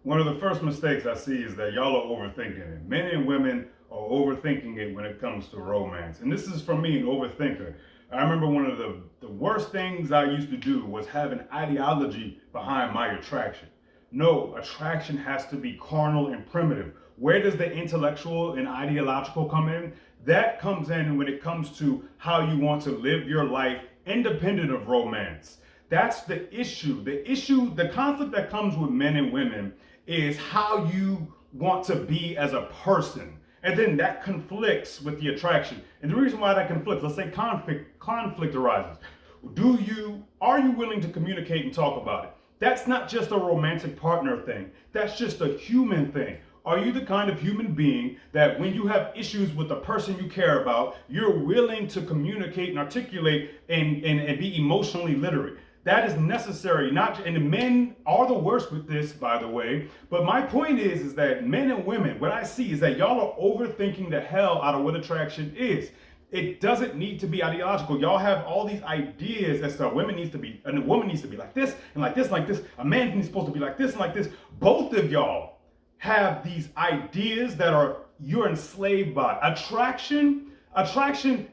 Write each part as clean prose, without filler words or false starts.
One of the first mistakes I see is that y'all are overthinking it. Men and women are overthinking it when it comes to romance. And this is from me, an overthinker. I remember one of the worst things I used to do was have an ideology behind my attraction. No, attraction has to be carnal and primitive. Where does the intellectual and ideological come in? That comes in when it comes to how you want to live your life independent of romance. That's the issue. The conflict that comes with men and women is how you want to be as a person. And then that conflicts with the attraction. And the reason why that conflicts, let's say conflict arises. Are you willing to communicate and talk about it? That's not just a romantic partner thing. That's just a human thing. Are you the kind of human being that when you have issues with the person you care about, you're willing to communicate and articulate and be emotionally literate? That is necessary. And men are the worst with this, by the way. But my point is that men and women, what I see is that y'all are overthinking the hell out of what attraction is. It doesn't need to be ideological. Y'all have all these ideas that a woman needs to be, and a woman needs to be like this and like this and like this. A man is supposed to be like this and like this. Both of y'all have these ideas that you're enslaved by. Attraction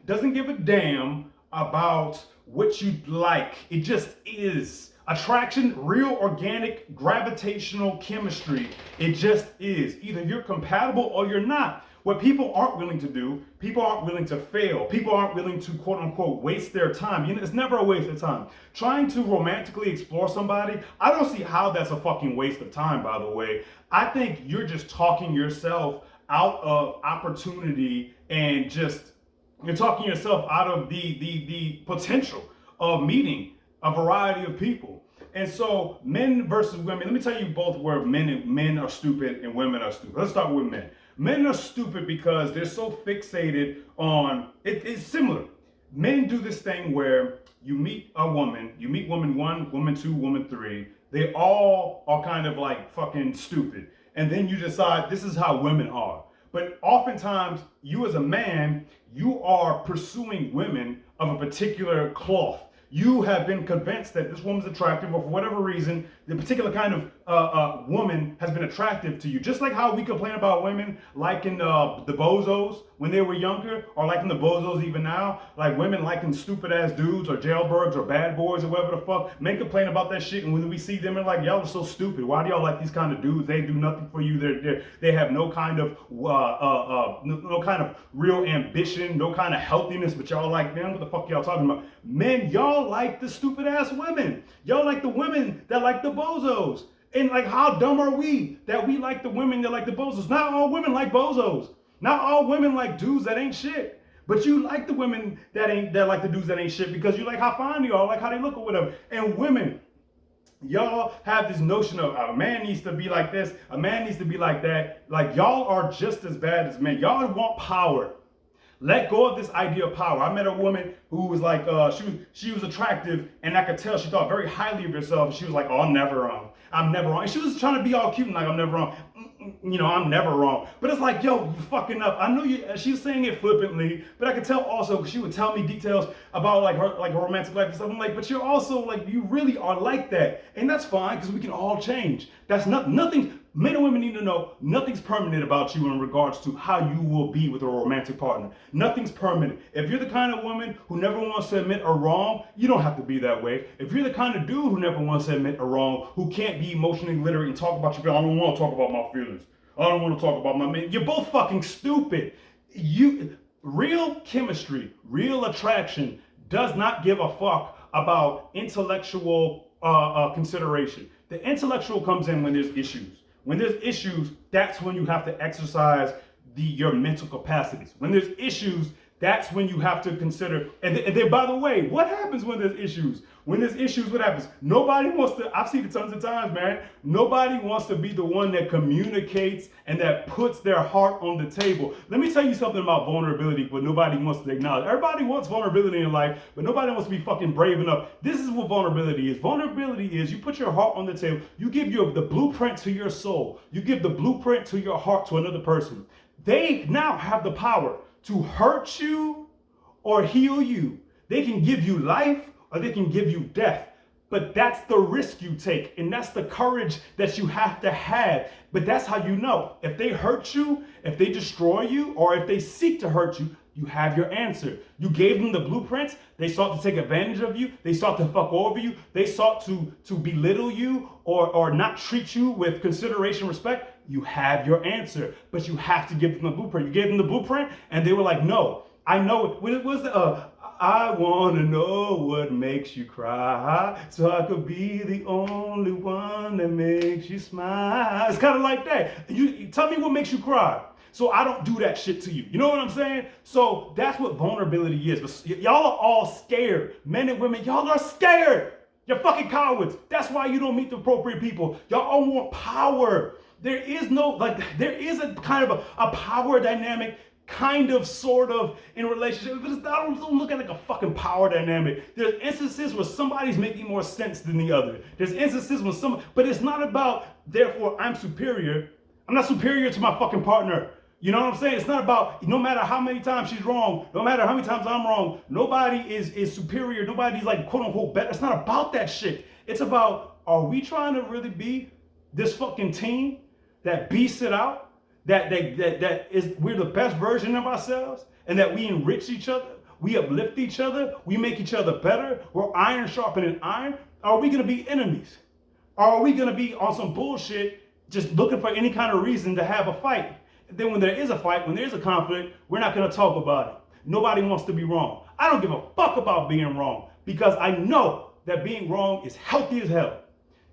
doesn't give a damn about what you like. It just is. Attraction, real organic gravitational chemistry. It just is. Either you're compatible or you're not. What people aren't willing to do, people aren't willing to fail. People aren't willing to quote unquote waste their time. It's never a waste of time. Trying to romantically explore somebody, I don't see how that's a fucking waste of time, by the way. I think you're just talking yourself out of opportunity and you're talking yourself out of the potential of meeting a variety of people. And so men versus women, let me tell you both where men are stupid and women are stupid. Let's start with men. Men are stupid because they're so fixated on, it's similar. Men do this thing where you meet woman one, woman two, woman three. They all are kind of like fucking stupid. And then you decide this is how women are. But oftentimes, you as a man, you are pursuing women of a particular cloth. You have been convinced that this woman's attractive, or for whatever reason, the particular kind of woman has been attractive to you. Just like how we complain about women liking the bozos when they were younger, or liking the bozos even now. Like women liking stupid ass dudes, or jailbirds, or bad boys, or whatever the fuck. Men complain about that shit, and when we see them, they're like, y'all are so stupid. Why do y'all like these kind of dudes? They do nothing for you. They have no kind of real ambition, no kind of healthiness, but y'all like them. What the fuck y'all talking about? Men, y'all like the stupid ass women. Y'all like the women that like the bozos. And like, how dumb are we that we like the women that like the bozos? Not all women like bozos. Not all women like dudes that ain't shit. But you like the women that like the dudes that ain't shit because you like how fine they are, like how they look or whatever. And women, y'all have this notion of a man needs to be like this, a man needs to be like that. Like, y'all are just as bad as men. Y'all want power. Let go of this idea of power. I met a woman who was like, she was attractive, and I could tell she thought very highly of herself. She was like, oh, I'm never wrong. I'm never wrong. And she was trying to be all cute and like, I'm never wrong. I'm never wrong. But it's like, yo, you fucking up. I know she was saying it flippantly, but I could tell also because she would tell me details about her romantic life and stuff. I'm like, but you're also like, you really are like that. And that's fine because we can all change. That's nothing. Men and women need to know nothing's permanent about you in regards to how you will be with a romantic partner. Nothing's permanent. If you're the kind of woman who never wants to admit a wrong, you don't have to be that way. If you're the kind of dude who never wants to admit a wrong, who can't be emotionally literate and talk about your feelings, I don't want to talk about my feelings. I don't want to talk about my man. You're both fucking stupid. Real chemistry, real attraction does not give a fuck about intellectual consideration. The intellectual comes in when there's issues. When there's issues, that's when you have to exercise your mental capacities. When there's issues, that's when you have to consider. And then, by the way, what happens when there's issues? When there's issues, what happens? Nobody wants to, I've seen it tons of times, man. Nobody wants to be the one that communicates and that puts their heart on the table. Let me tell you something about vulnerability, but nobody wants to acknowledge. Everybody wants vulnerability in life, but nobody wants to be fucking brave enough. This is what vulnerability is. Vulnerability is you put your heart on the table. You give the blueprint to your soul. You give the blueprint to your heart to another person. They now have the power to hurt you or heal you. They can give you life or they can give you death. But that's the risk you take, and that's the courage that you have to have. But that's how you know. If they hurt you, if they destroy you, or if they seek to hurt you, you have your answer. You gave them the blueprints. They sought to take advantage of you. They sought to fuck over you. They sought to belittle you or not treat you with consideration, respect. You have your answer, but you have to give them the blueprint. You gave them the blueprint, and they were like, no, I know it. What was the, I want to know what makes you cry so I could be the only one that makes you smile. It's kind of like that. You tell me what makes you cry so I don't do that shit to you. You know what I'm saying? So that's what vulnerability is. But y'all are all scared. Men and women, y'all are scared. You're fucking cowards. That's why you don't meet the appropriate people. Y'all all want power. There is no, there is a kind of a power dynamic, kind of, sort of, in relationship, but don't look at it like a fucking power dynamic. There's instances where somebody's making more sense than the other. There's instances when but it's not about, therefore, I'm superior. I'm not superior to my fucking partner. You know what I'm saying? It's not about, no matter how many times she's wrong, no matter how many times I'm wrong, nobody is superior. Nobody's like, quote unquote, better. It's not about that shit. It's about, are we trying to really be this fucking team that beats it out? That is, we're the best version of ourselves, and that we enrich each other, we uplift each other, we make each other better, we're iron sharpening iron. Are we gonna be enemies? Or are we gonna be on some bullshit, just looking for any kind of reason to have a fight? And then when there is a fight, when there's a conflict, we're not gonna talk about it. Nobody wants to be wrong. I don't give a fuck about being wrong, because I know that being wrong is healthy as hell.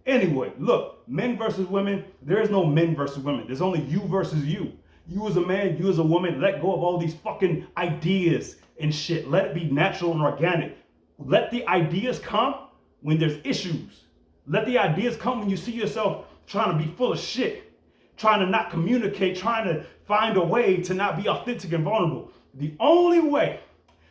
Anyway, look, men versus women, there is no men versus women. There's only you versus you. You as a man, you as a woman, let go of all these fucking ideas and shit. Let it be natural and organic. Let the ideas come when there's issues. Let the ideas come when you see yourself trying to be full of shit, trying to not communicate, trying to find a way to not be authentic and vulnerable. The only way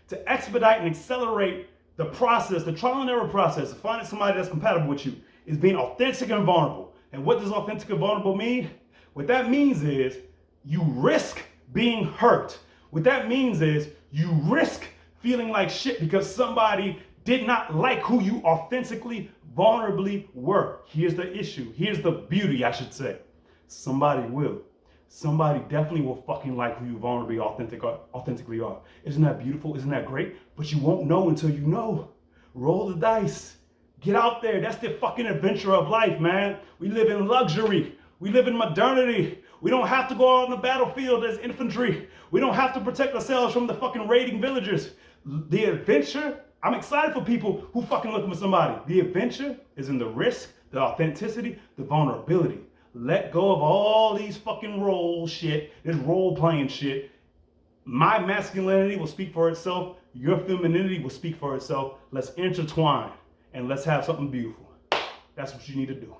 to expedite and accelerate the process, the trial and error process of finding somebody that's compatible with you, is being authentic and vulnerable. And what does authentic and vulnerable mean? What that means is you risk being hurt. What that means is you risk feeling like shit because somebody did not like who you authentically, vulnerably were. Here's the issue. Here's the beauty, I should say. Somebody will. Somebody definitely will fucking like who you vulnerably, authentically are. Isn't that beautiful? Isn't that great? But you won't know until you know. Roll the dice. Get out there. That's the fucking adventure of life, man. We live in luxury. We live in modernity. We don't have to go out on the battlefield as infantry. We don't have to protect ourselves from the fucking raiding villagers. The adventure, I'm excited for people who fucking looking for somebody. The adventure is in the risk, the authenticity, the vulnerability. Let go of all these fucking role shit, this role playing shit. My masculinity will speak for itself. Your femininity will speak for itself. Let's intertwine. And let's have something beautiful. That's what you need to do.